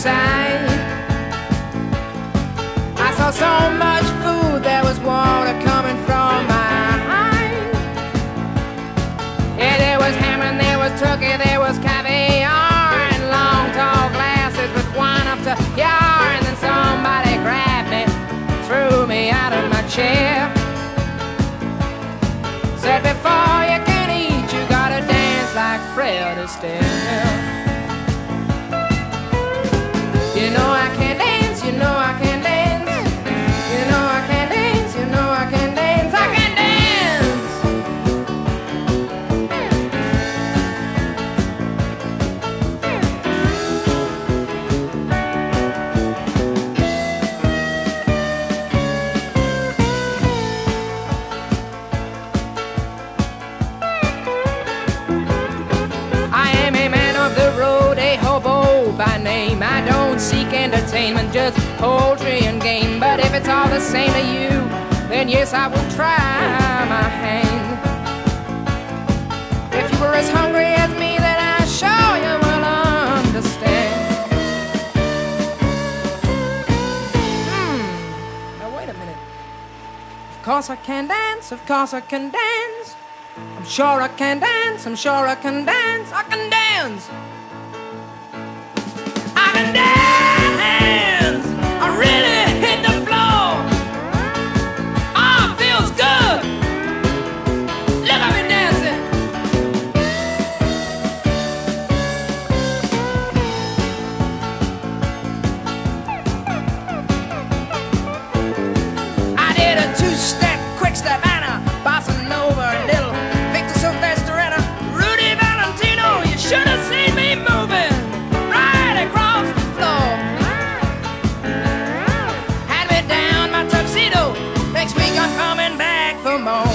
sight. I saw so much food, there was water coming from my eyes. Yeah, there was ham and there was turkey, there was caviar, and long tall glasses with wine up to yar. And then somebody grabbed me, threw me out of my chair, said before you can eat you gotta dance like Fred Astaire. You know I can dance, you know I can dance, you know I can dance, you know I can dance, I can dance. I am a man of the road, a hobo by name. I don't seek entertainment, just poultry and game. But if it's all the same to you, then yes, I will try my hand. If you were as hungry as me, then I'm sure you will understand. Now wait a minute. Of course I can dance, of course I can dance. I'm sure I can dance, I'm sure I can dance, I can dance. I can dance, I really hit the floor. Oh, it feels good. Look at me dancing. I did a two-step, quick step, and a bossa nova, a little Victor Sylvester and a Rudy Valentino. You should have seen me moving right across the floor. Had me down my tuxedo. Next week I'm coming back for more.